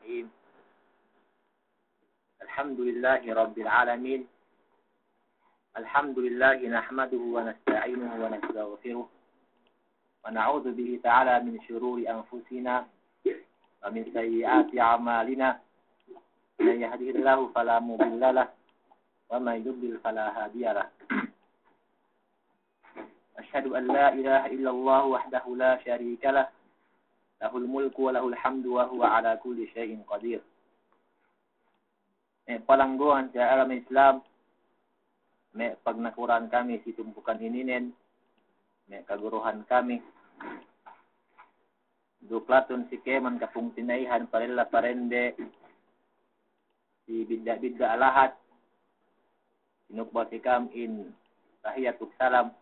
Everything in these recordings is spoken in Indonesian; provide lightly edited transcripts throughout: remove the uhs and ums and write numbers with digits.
الرحيم الحمد لله رب العالمين الحمد لله نحمده ونستعينه ونستغفره ونعوذ به تعالى من شرور أنفسنا ومن سيئات أعمالنا من يهده الله فلا مضل له ومن يضلل فلا هادي له أشهد أن لا إله إلا الله وحده لا شريك له له الملك وله الحمد وهو على كل شيء قدير. Palangguan sa alam Islam, may pagnakuran kami si tumpukan ininen, may kaguruhan kami. Duklaton si Keman kapung tinaihan parela parende, si bidda-bidda alahat, sinukba si Kam-in, tahiyatuk salam.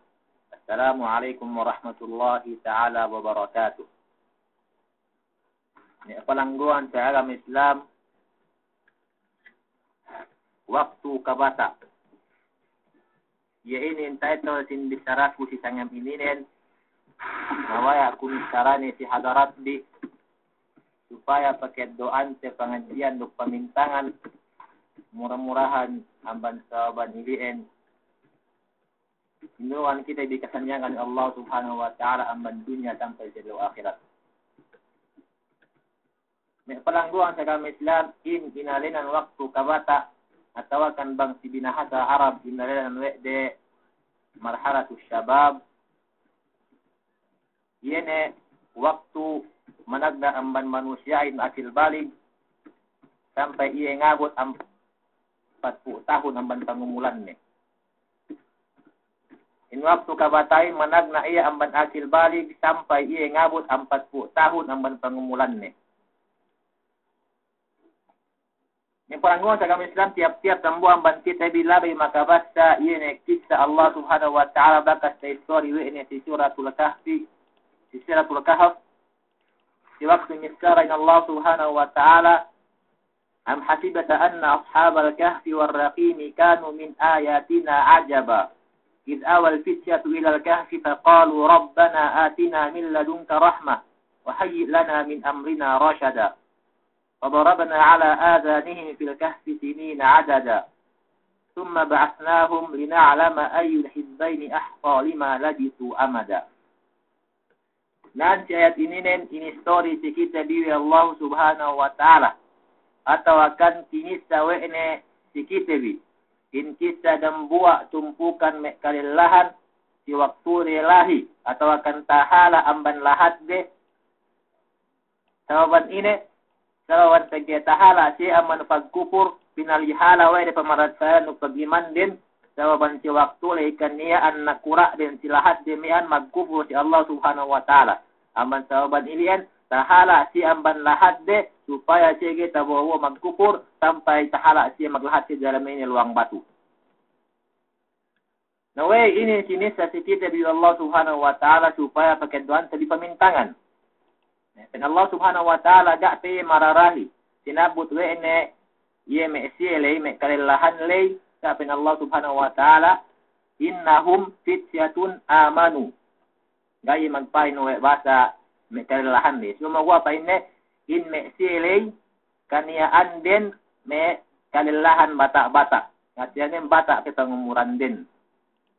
Assalamualaikum warahmatullahi ta'ala wabarakatuh. Palangguan sa alam Islam, waktu kabata. Ya ini entitled sin bisaraku si sangam ininen, nawaya aku misarane si hadarat di, supaya pakai doan sa pengajian duk pamintangan, murah-murahan amban sahaban ilien. Inuan kita dikasanyangan Allah subhanahu wa ta'ala amban dunia sampai sa akhirat. May palangguan sa agama Islam, inalinan waktu kabata, atau kan bang si binahasa Arab, inalinan de marhalatus syabab, yene waktu managda amban manusiain akil balig, sampai ia ngabot 40 tahun amban pangumulan ni. In waktu kabatain managna ia amban akil balig, sampai ia ngabot 40 tahun amban pangumulan ni. Yang parangguan sa agama Islam tiap-tiap tambuhan banti tabi labay makabasa iyan kisah Allah subhanahu wa ta'ala bakas sa istori ini si suratul kahfi si suratul kahf si waktu niskarain Allah subhanahu wa ta'ala am hasibata anna ashabal kahfi warraqimi kanu min ayatina ajaba idh awal fityatu ilal kahfi faqalu rabbana atina min ladunka rahmah wa hayyi lana min amrina rashada فضربنا على آذانهم في الكهف سنين عددا ثم بعثناهم لنعلم أي الحزبين أحصى لما لبثوا أمدا. Nanti ayat ini story si kita biwi Allah subhanahu wa ta'ala. Atau akan kinisa wene si kita bi. In kisah dan buak tumpukan mekalilahan si waktu relahi. Atau akan tahala amban lahat de. Sababan ini Salawan tahala si aman pagkupur pinalihala way de pamaratsayan ug pagiman din sababan si waktu ikan niya an nakura din si lahat de mian magkupur si Allah subhanahu wa ta'ala. Aman sababan ilian tahala si amban lahat de supaya sige tabawo magkupur sampai tahala si maglahat si dalam ini luang batu. Naway ini sinisa si kita bi Allah subhanahu wa ta'ala supaya pakai doan tadi pamintangan. Dan Allah subhanahu wa ta'ala da'te mararahi. Sinabut we'ne ye me'siyelay, me'kalilahan lay. Sabi Allah subhanahu wa ta'ala, innahum fityatun amanu. Gaya magpaino basa me'kalilahan lay. So magwa pa ine, in me'siyelay, kaniyaan din me'kalilahan bata-bata. At yan yung bata kitang umuran din.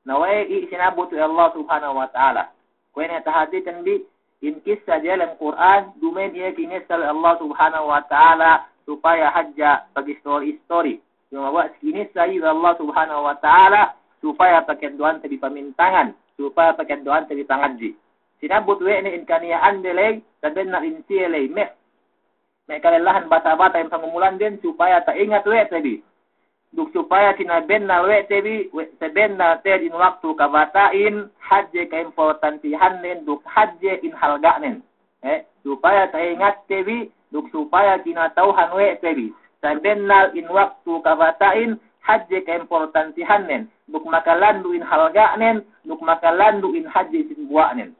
Naway sinabut we Allah subhanahu wa ta'ala. Kaya natahaditan di, in kisah dalam Quran dumen ia kinisal Allah subhanahu wa ta'ala supaya hajja bagi story-story. Cuma buat kinisah Allah subhanahu wa ta'ala supaya pakai doan tabi pamintangan, supaya pakai doan tabi pangaji. Sinabut we ni in kaniyaan delay, saben na insielay me kalilahan bata-bata yang pangumulan din supaya ta ingat we tabi. Duk supaya kinaben na we tabi, saben na ted in waktu kabatain, hadje ka importantihan nin, duk hadje in halga nin. Supaya ta ingat tabi, duk supaya kinatauhan we tabi. Saben na in waktu kabatain, hadje ka importantihan nin, duk makalandu in halga nin, duk makalandu in hadje sin buwa nin.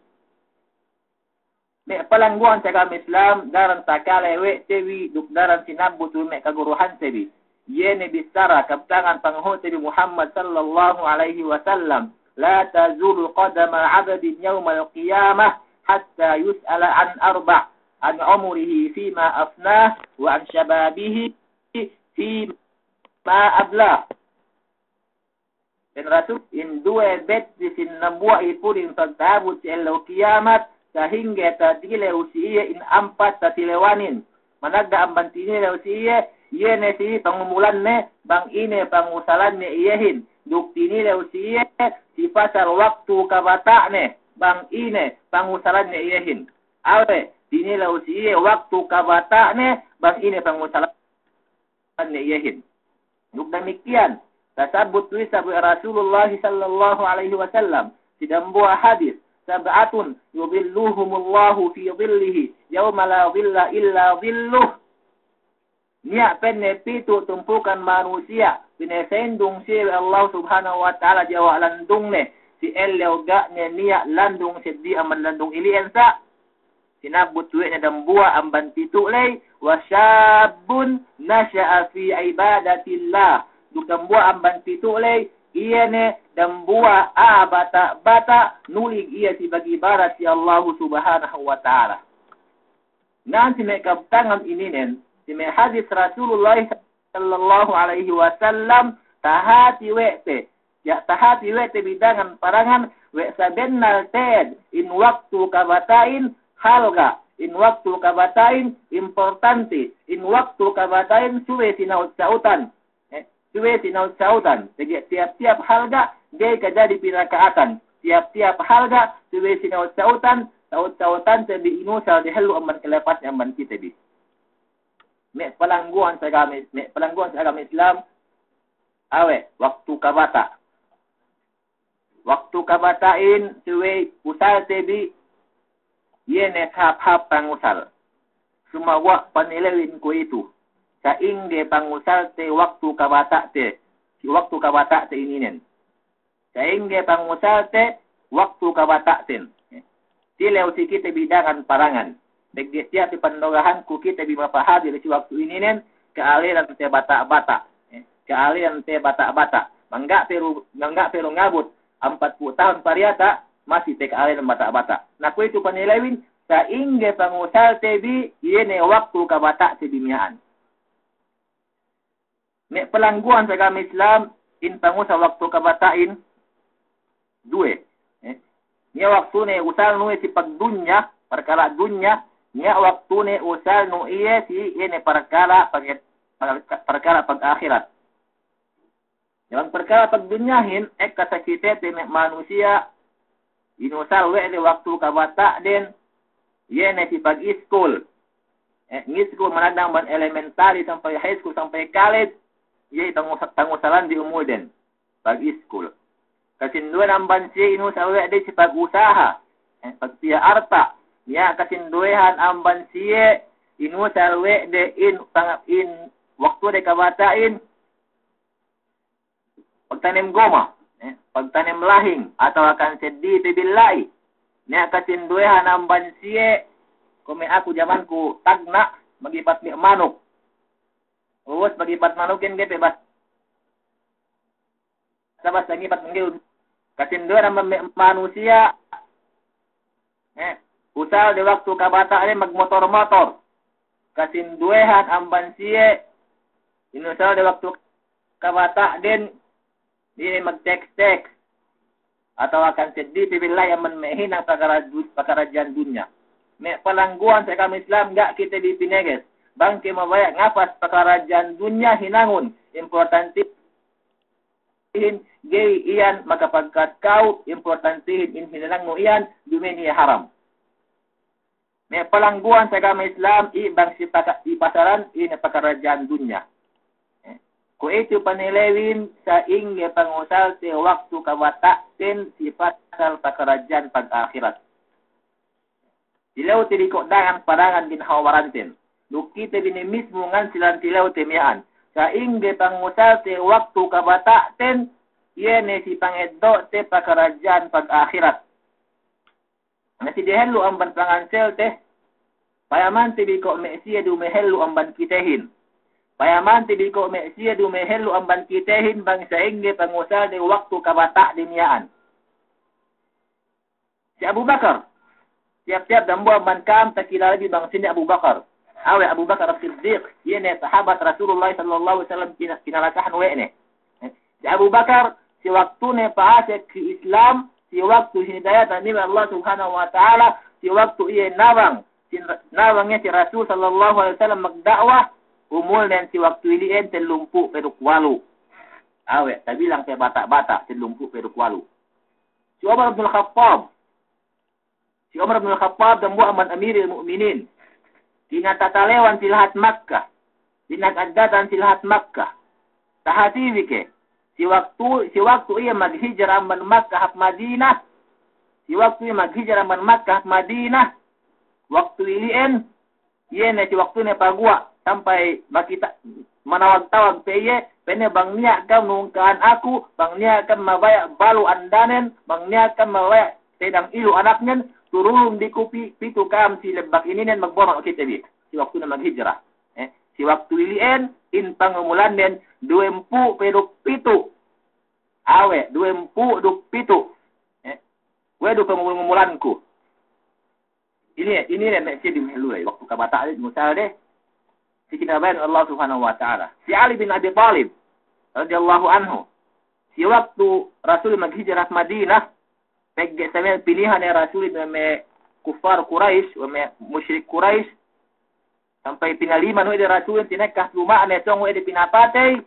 May palangguan sa agama Islam, daran takala we tabi, duk daran sinabutu may kaguruhan tabi. Yene bisara kabtangan panghut Nabi Muhammad sallallahu alaihi wasallam la tazulu qadama 'abdin yawmal qiyamah hatta yus'ala an arba' an umrihi fima afnah wa an shababihi fima ablah. Dan Rasul in dua bet di sinambua ipurin pagtabut si elaw kiamat sehingga tatile usiya in ampat tatilewanin. Managda ang bantini usiya yene si pangumulan ne bang ine pangusalan ne iyehin. Duktini usiya si pasal waktu kabata ne bang ine pangusalan ne iyehin. Awe dinila usiya waktu kabata ne bang ine pangusalan ne iyehin. Duk demikian tasabut tulis sabu Rasulullah sallallahu alaihi wasallam sidang buah hadis sab'atun yudhilluhumullahu fi dhillihi yawma la dhilla illa dhilluh. Niya penne pitu tumpukan manusia pinesendung si Allah subhanahu wa ta'ala jawa landung ne si ellew ga ne niya landung seddi aman landung ilian sa sinabut tuwe na dambua ang bantitu lay wa syabun nasya'a fi ibadatillah. Dukambua ang bantitu lay iya ne dambua bata nulig iya si bagi barat si Allah subhanahu wa ta'ala. Ngan si may kabtangan ininen si may hadis Rasulullah sallallahu alaihi wasallam tahati wete bidangan parangan we sabennal ted in waktu kabatain halga in waktu kabatain importante in waktu kabatain suwe sinaut-sautan suwe sinaut-sautan jadi tiap-tiap halga dia kajadi pinakaatan tiap-tiap halga suwe sinaut-sautan saut-sautan sebi inusal dihelu aman kelepasnya aman kita bi me pelangguan sa agama Islam awe waktu kabatain suwe usal tebi yene hap pangusal sumawa panilewin ko itu sa ingge pangusal te waktu kabata te ininen sa ingge pangusal te waktu kabata ten tilew si kita bidangan parangan degdetya ti pandogahan ku kita bimapahadi si waktu ininen kealiran te bata-bata mangga pero ngabot 40 tahun pariata masih te kealiran bata-bata na ku itu panilewin sa ingge pangusal tebi yene waktu kabata te bimiaan. Me pelangguan sa agama Islam in pangusal waktu kabatain due. Nia waktu ne usal nu si pagdunya perkara dunya nia waktu ne usal nu iye si yene perkara pag-akhirat. Yang perkara pagdunyahin kasakite te manusia inusal we de waktu kabata den yene si pag-school. School manadang ban elementary sampai high school sampai college ye tangusalan di umur den pag-school. Kasinduan ang bansi inusal we de si pag-usaha pagpiya arta niya kasinduhan ang bansi inusal we de in waktu de kabatain pagtanim goma pagtanim lahing atau akan seddi billahi niya kasinduhan ang bansi kung aku zaman ku tagna magipat mi manok uwas magipat manokin ge bebas sabas magipat ngiud kasinduhan ang manusia usal di waktu kabata ini magmotor-motor kasinduhan ang bansiye inusal di waktu kabata din ini mag-text atau akan seddi billahi aman mehin ang pakarajyan dunya. Me palangguan sa agama Islam gak kita dipineges. Bangke mabaya ngapas pakarajyan dunya hinangon. Importante gay iyan makapagkat kau importantihin in hinanang mo iyan dumini haram. Me palangguan sa agama Islam ibang ipasaran in pakarajyan dunya. Kung ito panilewin sa inge pangusal sa waktu kabata ten si pasal pakarajyan pag-akhirat. Tilaw tiliko dangan parangan ginhawaran ten. Lukita bini mismo ngan silang tilaw temiyaan. Sa inge pangusal sa waktu kabata ten yene si pangeddo te pakarajyan pag-akhirat. Nga si dehelu ang banpangansel te payaman tibiko me'siya dumehelu ang bankitehin. Payaman tibiko me'siya dumehelu ang bankitehin bang sa inge pangusal de waktu kabata diniyaan. Si Abu Bakar Tiap-tiap dan buat mankam takila lagi bang sini Abu Bakar. Awe Abu Bakar As-Siddiq, yene sahabat Rasulullah sallallahu alaihi wasallam kinalasahan wene. Si Abu Bakar si waktu ne paase ke Islam, si waktu hidayah dari Allah Subhanahu wa taala, si waktu ia nawangnya si Rasul sallallahu alaihi wasallam magdakwah, umul dan si waktu ini ente lumpuh peruk walu. Awe, tak bilang ke batak-batak si lumpuh peruk walu. Si Umar bin Khattab. Si Umar bin Khattab dan buat Amirul Mukminin. Tinatalewan silhat Makkah. Tinatadatan silhat Makkah. Tahati ke. Si waktu ia maghijrah man Makkah Madinah. Si waktu ia maghijrah man Makkah Madinah. Waktu iliin. Ia si waktu ni pagua. Sampai makita manawag-tawag peye. Pene bang niya kam nungkaan aku. Bang niya kam mabayak balu andanen. Bang niya kam mabayak sedang ilu anaknya. Turun di kupi pitu kam si lebak ini dan magbomak kita bi. Si waktu na maghijrah. Si waktu iliin in pangumulan den 20 peduk pitu. Awe 20 duk pitu. Wedu pangumulanku. Ini nek si dimhelui waktu kabata musal deh. Si kinabayan Allah Subhanahu wa taala. Si Ali bin Abi Thalib radhiyallahu anhu. Si waktu Rasul maghijrah Madinah pegge sampai pilihan Rasul me kufar Quraisy, me musyrik Quraisy sampai pinaliman we Rasul tinekah rumah ane tong we pinapatay.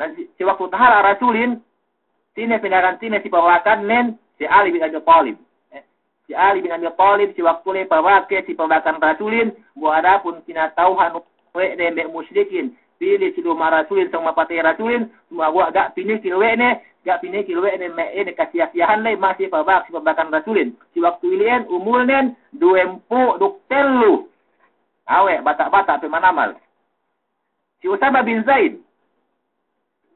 Dan si waktu tahara Rasulin sine pinarantina si pawakan nen si Ali bin Abi Thalib. Si Ali bin Abi Thalib si waktu le pawake si pawakan Rasulin bu adapun tinatauhan we de musyrikin pilih si rumah Rasulin sama patay Rasulin semua gua gak pilih kilwe ne gak pinay kilwe ne kasiyasiyahan lay masih pabak si pabakan Rasulin. Si waktu ilian umulnen 20 telu. Awe batak-batak pemanamal. Si Usama bin Zaid.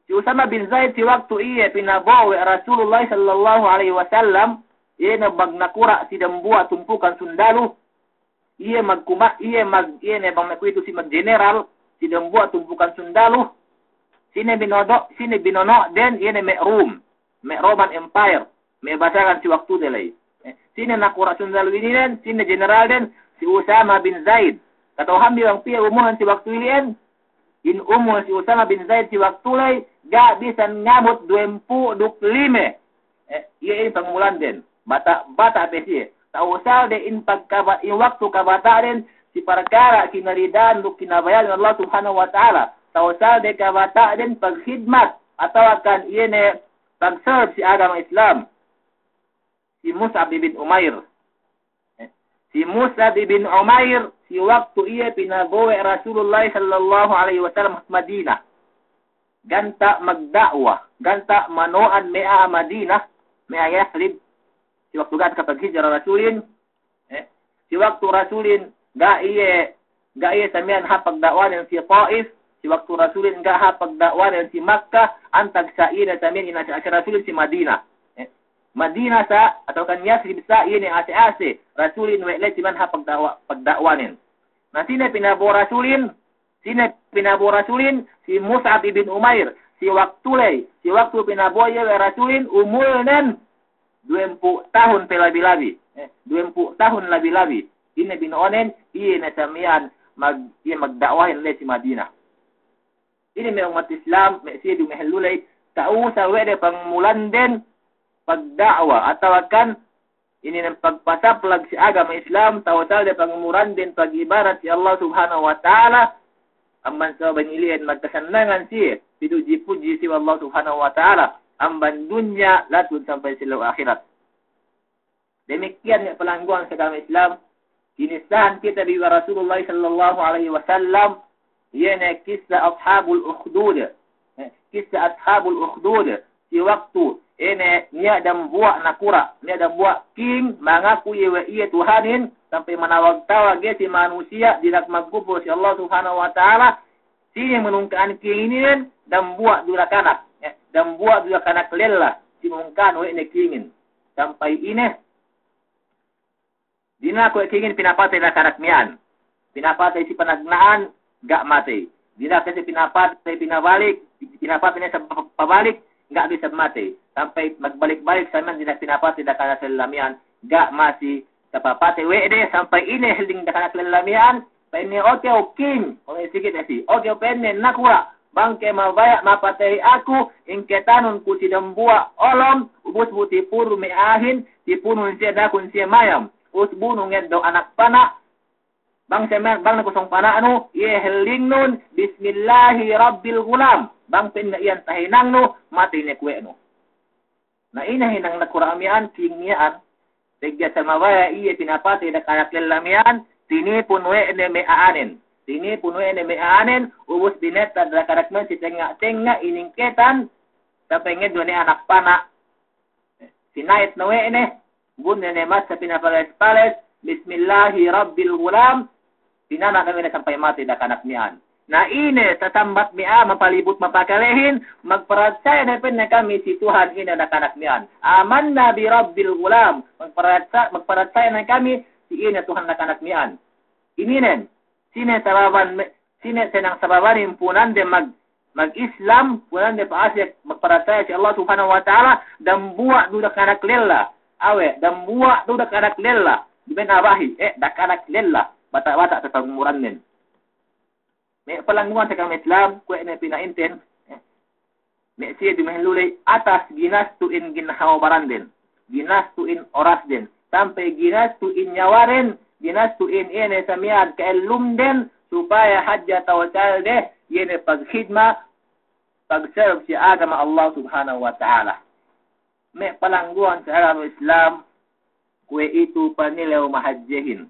Si Usama bin Zaid si waktu iya pinabawa Rasulullah sallallahu alaihi wasallam iya nabagnakura si dambua tumpukan sundalu. Iya ne bang itu si mag-general si dambua tumpukan sundalu. Sine binono den yene Roman Empire. Me basakan si waktu delay. Sine nakura sundalu ini den, sine general den si Usama bin Zaid. Katohan bilang pia umuhan si waktu ini in umur si Usama bin Zaid si waktu lay gak bisa ngamut 20 duk lime. Iya ini pengumulan den. Bata besi. Tausal de in waktu kabata den si perkara kinaridan duk kinabayan Allah Subhanahu wa taala. Tausal de kabata din pagkhidmat atau akan iene pag-serve si agama Islam. Si Mus'ab bin Umair. Si Mus'ab bin Umair si waktu ia pinabawa Rasulullah sallallahu alaihi wasallam Madinah. Ganta magdakwah, ganta manoan mea Madinah, mea Yathrib. Si waktu ganta kapag hijrah Rasulin. Si waktu Rasulin ga iye samian hapag dakwan si Taif. Si waktu Rasulin enggak hapag dakwan si Makkah antag sa ina samin ina sa Rasulin si Madinah. Madinah sa atau kan Yathrib sa ini ase Rasulin wele si man hapag dakwanin. Na sine pinabo Rasulin si Mus'ab bin Umair si waktu pinabo ye Rasulin umulnen 20 tahun pelabi-labi. 20 tahun labi-labi. Ini binonen iye na samian magdakwahin le si Madinah. Ini may umat Islam, may siya dumihululay, tao sa wede pangmulan din, pagdakwa, at tawakan, ini ng pagpasaplag si agama Islam, tao sa wede pangmulan din, pag-ibarat si Allah Subhanahu wa ta'ala, ang bansa banilian magkasanangan siya, piduji-puji si Allah Subhanahu wa ta'ala, ang bandunya, latud sampai sila akhirat. Demikian yung palangguan sa agama Islam, kinisahan kita biwa Rasulullah sallallahu alaihi wasallam, yana kisah ashabul ukhdud. Kisah ashabul ukhdud. Si waktu ini niya dan buat nakura, niya dan buat king mengaku iya Tuhanin sampai menawag-tawag si manusia tidak magkupo si Allah Subhanahu wa taala. Sini menungkaan king ini dan buat dua kanak, dan buat dua kanak lela si menungkaan ini kingin. Sampai ini dina ko kingin pinapatay na kanak miyan. Pinapatay si panagnaan gak mati. Bila kasi pinapatay niya sa pabalik, gak bisa mati. Sampai magbalik-balik sa man, tidak pinapatay na kana sa lamian, gak mati Kapapate wede sampai ini heling dakanak lelamian. Pene oke king. Oleh sikit asi. Oke pene nakwa. Bangke mabaya mapatay ako. Ingketanun ku sidambua olom. Ubus buti puro may ahin. Tipunun siya dakon siya mayam. Usbunong do anak pana. Bang nakusong pana ano. Heling nun. Bismillahi rabbil gulam. Bang pen na iyan tahinang no. Mati nekwe no. Na inahinang nakuramian. Kingyaan. Tigya sa mawaya iya pinapati na kanak lalamian, tinipun ne may aanin. Tinipun ne may aanin, ubus bineta na karakman si tenga iningketan, tapay nga doon anak pana. Sinayat na ne, bun ne mas sa pinapales-pales, Bismillahi Rabbil Gulam, pinana kami na sampay mati na kanak niyan. Na ine, tatambat miya, mapalibot mapakalehin, magparadsaya na pin na kami si Tuhan ina na kanak niyan. Aman na bi Rabbil Gulam, magparadsaya na kami si ina Tuhan na kanak niyan. Ininen, sine senang sababan impunan de mag-Islam, punan de paasya, magparadsaya si Allah Subhanahu wa Ta'ala, dan buwa duda kanak lella. Awe, dan buwa duda kanak lella. Diben abahi, da kanak lella. Bata-bata sa pagmuran nin. May palangguan sa kami Islam, kung na pinaintin, may siya dumahinlulay, atas ginastuin ginahawabaran din. Ginastuin oras din. Sampai ginastuin nyawarin, ginastuin ine sa miyad kailum din, supaya hadya tawasal deh, yene paghidma, pag-serve si agama Allah Subhanahu wa Ta'ala. May palangguan sa agama Islam, kung ito panilaw mahadjehin.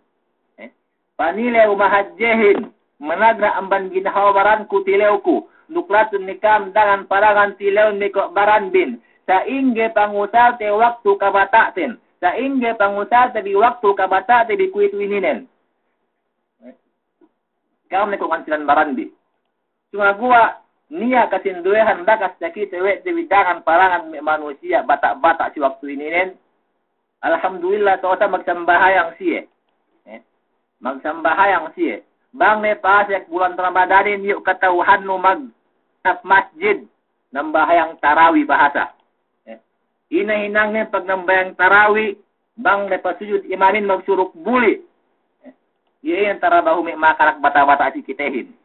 Panilaw mahadjehin. Managra amban ginahawaran ku tilew ku. Nuklatun ni kam dangan parangan tilew ni ko baranbin. Sa ingge pangusal te waktu kabatatin. Sa ingge pangusal te di waktu kabatatin di kuitu ininen. Kam ni ko kansilan baranbi. Cuma gua niya kasinduehan dakas daki tewe te bidangan parangan manusia bata-bata si waktu ininen. Alhamdulillah toota magsambahayang siye. Magsambahayang siye. Bang may pasek bulan Ramadanin yuk katauhan no mag masjid ng bahayang tarawi bahasa. Inahinang niya pag ng bahayang tarawi bang may pasujud imamin magsuruk buli. Iyan tarabaho may makanak bata-bata si kitehin.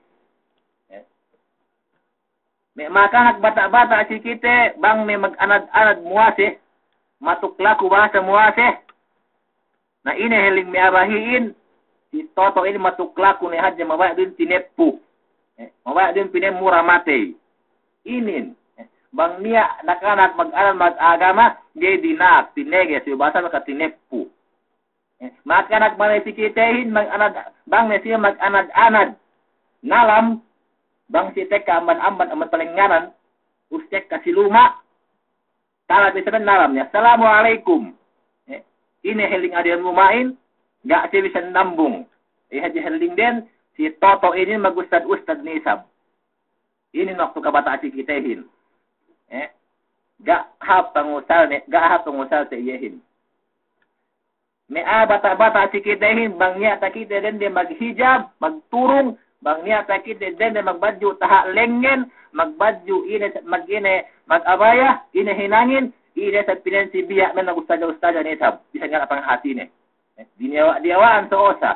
May makanak bata-bata si kite bang may mag-anad-anad muwase matuklaku bahasa muwase na inahiling may abahiin. Si Toto ini matuklaku ni hadya mabaya din tinepu. Mabaya din pinemura mate. Inin. Bang niya nakanak mag-aral mag-agama, dia dinak, tinege, si bahasa maka tinepu. Makanak manesikitehin, mag-anad, bang siya mag-anad-anad. Nalam, bang si teka amban-amban amat palinganan, ustek kasi luma. Tala bisa nalam niya, Assalamualaikum. Ini heling adian mumain, gak siya bisa nambung. Haji heling din, si Toto ini magustad-ustad ni Isab. Ini waktu kabataan si kitehin. Gak hap pangusal sa iyahin. May bata-bata si kitehin, bang niya takite din din maghijab, magturong, bang niya takite din din magbadyo taha lengen, magbadyo mag-abaya, inahinangin, ine sa pinensibiya na nagustada-ustada ni Isab. Bisa nga kapang hati ni. Diawaan sa osa.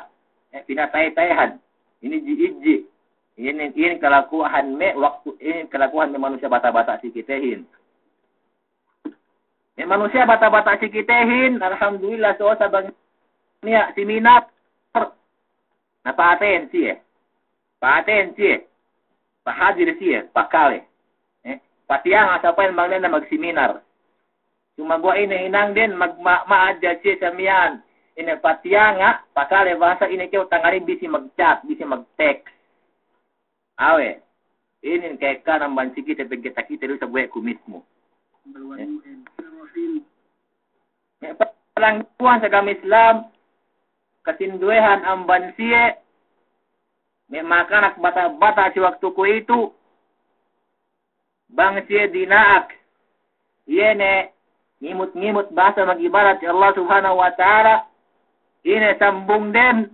Pinatay-tayahan. Ini ji-iji. Ini kelakuan me manusia bata-bata si kitehin. Manusia bata-bata si kitehin, alhamdulillah sa osa bang niya si Minap. Napaten siya. Paten siya. Pahadir siya. Pakale. Patiyang asapan bang na magsiminar. Sumagwa hinang din maadya siya sa miyan. Inapatya nga, pakale bahasa ini kaya tangari bisi mag-chat, bisi mag-text. Awe, ini kaya ka ng bansi kita pagkita-kita rin sa buhay ko mismo. Palangkuhan sa kami Islam, kasinduehan ang bansiye, may makanak bata-bata si waktu ko ito, bang siya dinaak, yene, ngimut-ngimut bahasa mag-ibarat si Allah Subhanahu wa Ta'ala, ini sambung din,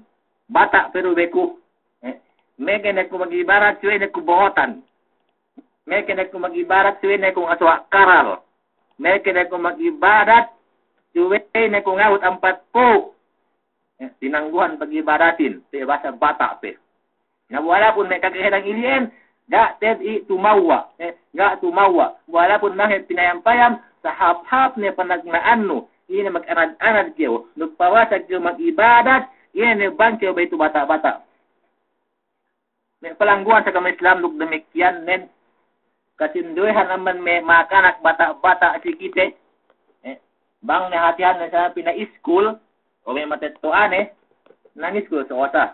bata pero beku. Meke na kung mag-ibarat suwe na kubohotan. Meke na kung mag-ibarat suwe na kung aswa karal. Meke na kung mag-ibarat suwe na kung awit 40. Tinangguhan pag-ibadatin. Sa bahasa Batak pe. Na walaupun mereka kehedang ilien, gak tedi tumawa. Gak tumawa. Walaupun mahit pinayampayam, sa hap-hap ni panagnaan no. Ini mag-anad-anad kayo. Nagpawasag kayo mag-ibadat, ini bangkyo ba ito bata-bata. May palangguan sa kami Islam lug demikian nen kasinduhan naman may makanak bata-bata si kite. Bang nahatihan na sa pina-school o may matetuan nang school sa osa.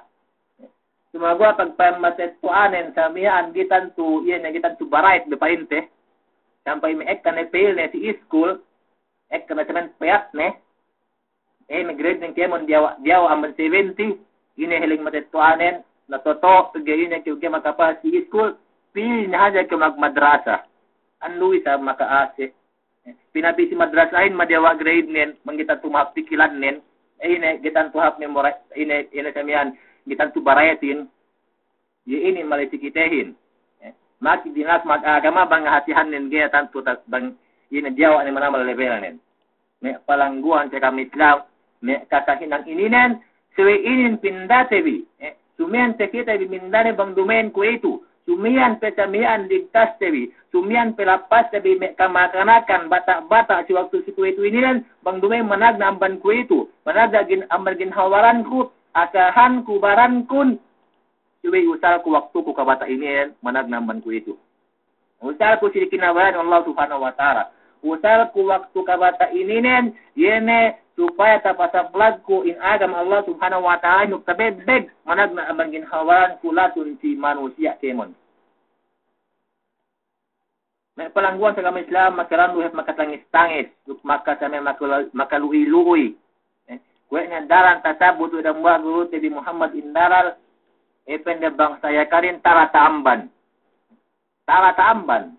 Sumagwa pag matetuanen sa mihan gitan tu barait de painte. Sampai may ek na fail na si school ek na tanan payat may grade ng kemon diaw amban 70 ini heling matetuanen na toto gayon na kaya makapa si school pili na haja ka magmadrasa anluwi sa makaase pinapi si madrasahin madiawa grade nen manggitan tumahap pikilan nen ini gitan tuhap ni moray ini samihan gitan tu barayatin ini malisikitehin maki dinas mag-agama bang hatihan nen gaya tanto bang ini diawa ni manamal level nen me palangguan sa kami Islam me kakahinang ininen suwi inin pindatebi sumian kita bimindane bang domain ko itu. Sumian pesamian ligtas tebi. Sumian pelapas tebi kamakanakan bata-bata si waktu si ku itu ini kan bang domain manag na amban ko itu. Manag gin amban ginhawaran ko, asahan ku baran kun. Suwi usal ku waktu ku kabata ini manag na amban ko itu. Usal ku si kinabayan Allah Subhanahu wa taala. Usal ku waktu kabata ini nen yene supaya tapasaplag ko in agam Allah Subhanahu wa ta'ala nuktabedbeg manag na abang ginhawaran kulatun si manusia kemon. May palangguan sa kami Islam makaranduhet makatangis-tangis maka sa may makaluhi-luhi. Kuya nga daran tasabot udang mga guru tebi Muhammad Indaral epende bang saya karin tarataamban. Tarataamban.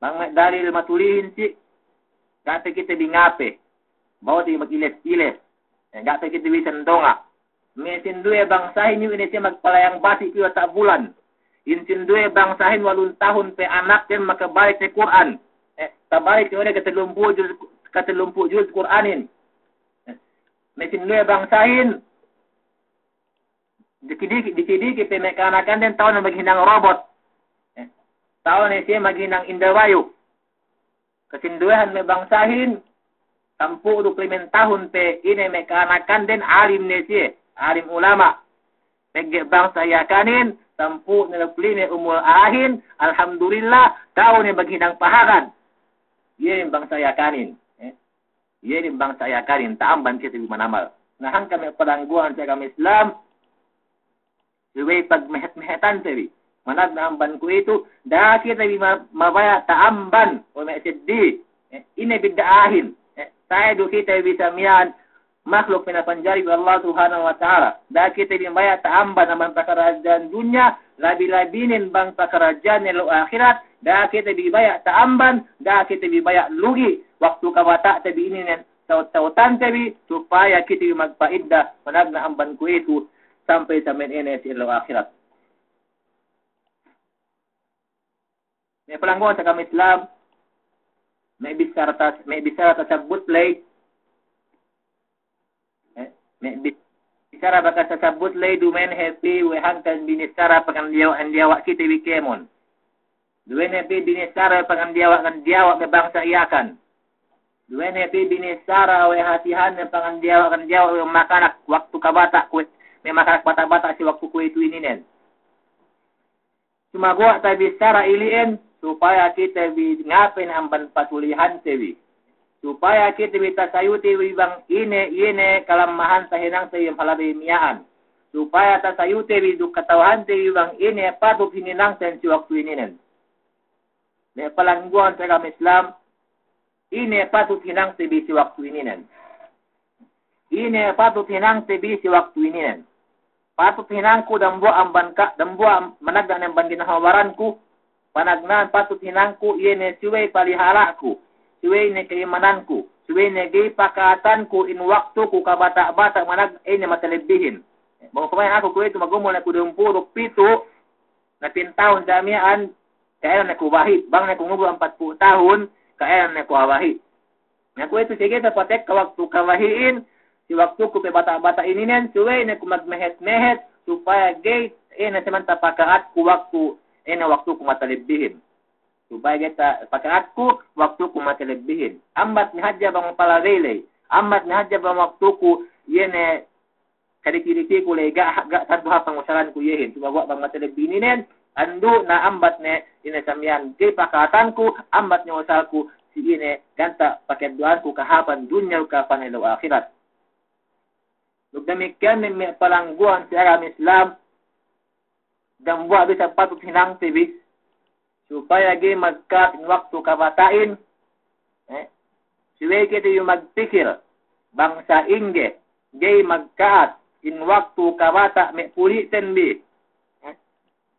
Bang may dalil matulihin si kata kita di ngape. Bawa di mag-iles-iles. Enggak sakit di wisan donga. Mesin dua bangsahin yung ini siya magpalayang basi kiwa sa bulan. Insin dua bangsahin 8 tahun pe anak yan makabalik sa Quran. Tabalik yung ini katalumpu juz Quranin. Mesin dua bangsahin dikidiki pe mekanakan din taon na maghinang robot. Taon na siya maghinang indawayo. Kasinduhan may bangsahin 10-20 tahun pe ini mekanakan din alim ni siya, alim ulama. Pegbang saya kanin, 10 nilapli umul ahin, alhamdulillah, tahun ni maghinang pahakan. Yan bang saya kanin. Yan bang saya kanin, taamban kita manamal. Nahang kami palangguan sa kami Islam, suway pagmehet-mehetan sabi. Manag na amban ko ito, dahil kita mabaya taamban o may siddi. Ini bidaahin. Tayo kita bisa miyan makhluk pinapanjari ko Allah Subhanahu wa ta'ala. Dahil kita bimaya taamba naman pakarajaan dunya, labi-labinin bang pakarajaan nilo akhirat, dahil kita bibaya taamban, dahil kita bibaya lugi. Waktu kabata tabi ini taut-tautan tabi, supaya kita magpaidda, manag na amban ko ito, sampai sa menenes ilo akhirat. May palangguan sa kami Islam, may bisara tasabut lay. May bisara baka tasabut lay dumen happy we hangkan binisara pakandiyawa kita wikemon. Dumen happy binisara pakandiyawa kan diyawa may bangsa iyakan. Dumen happy binisara we hatihan ng pakandiyawa kan diyawa we makanak waktu kabata kuit may makanak bata-bata si waktu kuit ininen. Sumagawa tayo bisara iliin supaya kita ngapin ang patulihan tewi. Supaya kita tasayuti bang ine kalamahan sa hinang sa iyong halabimiyaan. Supaya tasayuti biduk katawahan tewi bang ine patut hininang sa si waktu ininen. May palangguan sa kami Islam, ine patut hinang tebi si waktu ininen. Ine patut hinang tebi si waktu ininen. Patut hinang ko dambo ang banka, dambo ang managda ng bandinahawaran ko, panagnan patut hinangku iene siway paliharaku siway ne kaimananku siway ne gay pakatanku in waktu ku kabata-bata manag ene matalebihin mo pamayan ako ko ito magumol na kudumpo pito na pintaon sa amian kaya na kubahi bang na kungubo ang 40 tahun kaya na kuwahi na ko ito sige sa patek kawaktu kawahiin si waktu ku pe bata-bata ini nen suwe ne ku magmehet-mehet supaya gate samanta pakaat ku waktu waktu ku matalebihin. Supaya kita pakaat ku waktu ku matalebihin. Ambat ni hadja bang palalele. Ambat ni hadja bang waktu ku yene kadikiriki ku le ga tanpa pangusalan ku yehin. Supaya bang matalebihin nen andu na ambat ne samian gay pakatanku ambat ne usalku si ganta pakai doanku kahapan dunya kapan ilo akhirat. Nung demikian may palangguan si agama Islam dan buat bisa patut hinang tibis supaya gay magkat in waktu kabatain siwe kita yung magpikir bangsa ingge gay magkat in waktu kabata may pulitin bi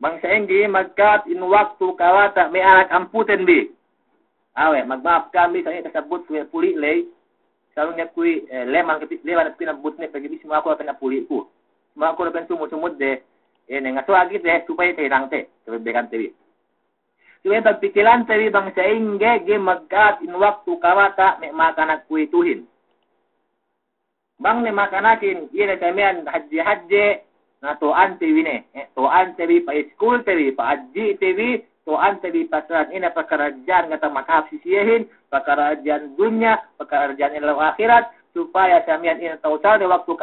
bangsa ingge magkat in waktu kabata may anak amputin bi awe magmaaf kami sa kasabot kuya puli lay salong niya kuy leman at pinabot niya pag ibig ako na pinapuli ko mga ko na sumud de nga so agit supaya tayo lang te sabihan tayo suwe pagpikilan tayo bangsa ingge ge magkat in waktu kabata may makanak kuituhin bang ni makanakin ina kamian haji na toan tayo toan tayo pa school tayo pa haji tayo toan tabi pasaran ina pakarajaan nga makahapsisiyahin, pakarajaan dunya, pakarajaan ilaw akhirat, supaya samian ina tausal de waktu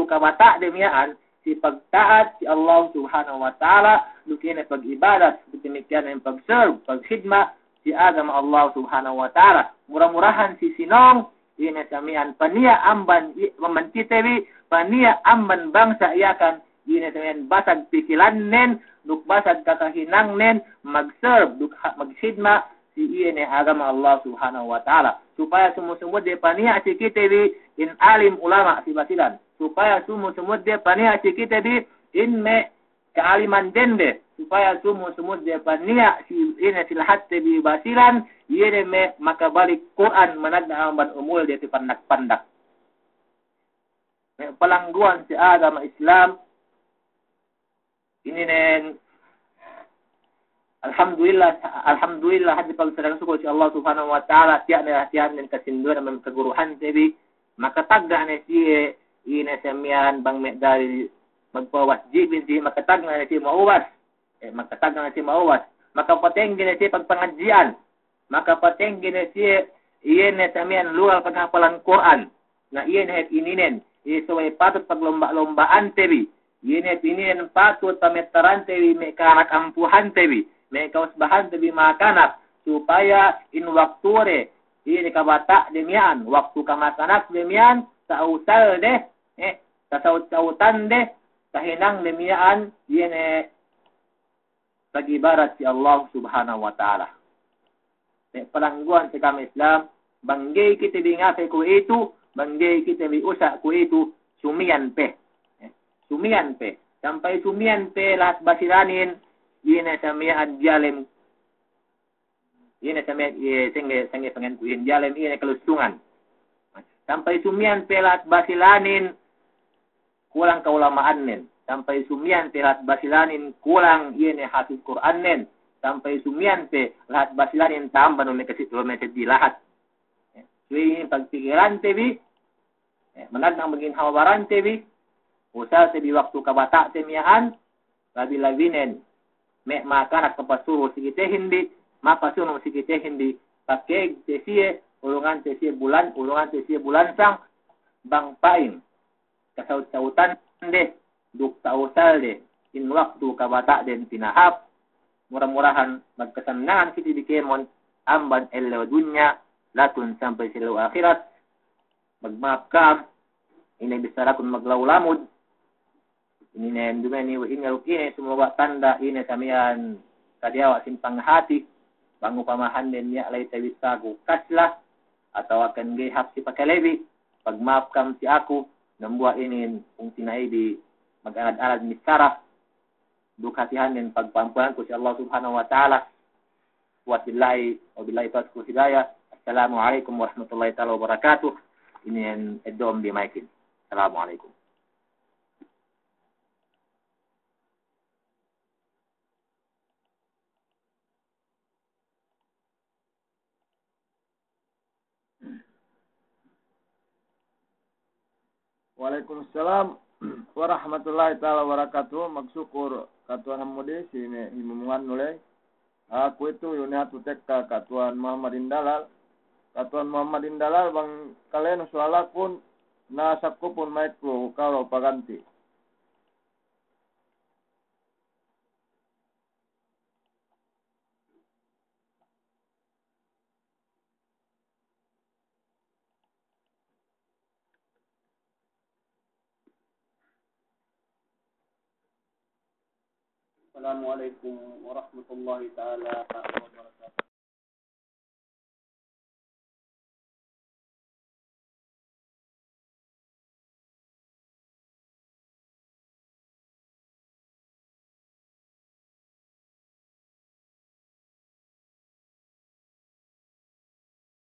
kamata demiyaan, si pagtaat si Allah subhanahu wa ta'ala, lukin na pag-ibadat, demikian ang pag-serve, pag-hidma, si agama Allah subhanahu wa ta'ala. Murah-murahan si sinong, ina samian paniya amban mamantitewi, paniya amban bangsa iyakan, ina samian basag pikilan nen, duk basag kakahinang nen, mag-serve, duk mag-hidma, si ina agama Allah subhanahu wa ta'ala. Supaya sumusumud de paniya si kitewi, in alim ulama si basilan. Supaya sumusumud de paniya si kitewi, in me kealiman dende. Supaya sumusumud de paniya si ina silahat tebi basilan, ina me makabalik Quran managdaaman umul de ti pandak-pandak. Palangguan si agama Islam, ini nen alhamdulillah hadi pagsadang suko si Allah subhanahu wa ta'ala tiyan nen kasinduan ng kaguruhan tebi makatagda na siya ina samian bang dari magpawas jibin si makatagda na siya mauwas makapatenggi na siya pagpangadjian makapatenggi na siya iyan na samian lugal paghapalan Quran na iyan na ininen iso ay patut paglomba-lombaan tebi iyan na ininen patut pametaran tebi may kanakampuhan tebi may kausbahan tabi makanak supaya in waktore ini kabata demian waktu kamakanak demian sa usal de sa sautan de kahinang demian ini pagibarat si Allah subhanahu wa ta'ala palangguan sa kami Islam banggay kita bingate ko ito banggay kita biusa ko ito sumian pe sampai sumian pe lahat basilanin ina samian jalem ina samian senge pengen kuin jalem ina kelusungan sampai sumian pelat basilanin kulang kaulamaan nen sampai sumian pelat basilanin kulang ina hafiz Quran nen sampai sumian pe lahat basilanin tambah no mekasit di lahat suwi pagpikiran tebi managdang maging hawaran tebi usa tebi waktu kabata temian labi-labinen me makanak kapasuro sikite hindi mapasuno sikite hindi pakeg tesie ulungan tesie bulan sang bangpain kasaut-sautan de duk tausal de in waktu kabata den tinahap murah-murahan magkasanangan kiti dikemon amban elaw dunya latun sampai silaw akhirat magmaafkam inay bisara kun maglawlamod ini nen dumeni wa ingal kini sumuwa tanda ini samian kadiawa simpang hati bangu pamahan den ya lay tawisago kasla atau akan gihap si pakalebi pagmaafkam si aku nambuha inin kung tinaibi mag-alad-alad ni Sarah dukhatihan din pagpampuan ko si Allah subhanahu wa ta'ala wa billahi tawfiq hidayah. Assalamualaikum warahmatullahi ta'ala wabarakatuh. Ini yang edom di maikin. Assalamualaikum. Waalaikumsalam warahmatullahi taala wabarakatuh. Magsyukur katuan hamudi sini himumungan nulay. Aku itu yunihatu tekka katuan Muhammadin Dalal. Katuan Muhammadin Dalal bang kalian sualakun na sakupun maiklu kalau paganti. Assalamualaikum warahmatullahi taala wabarakatuh.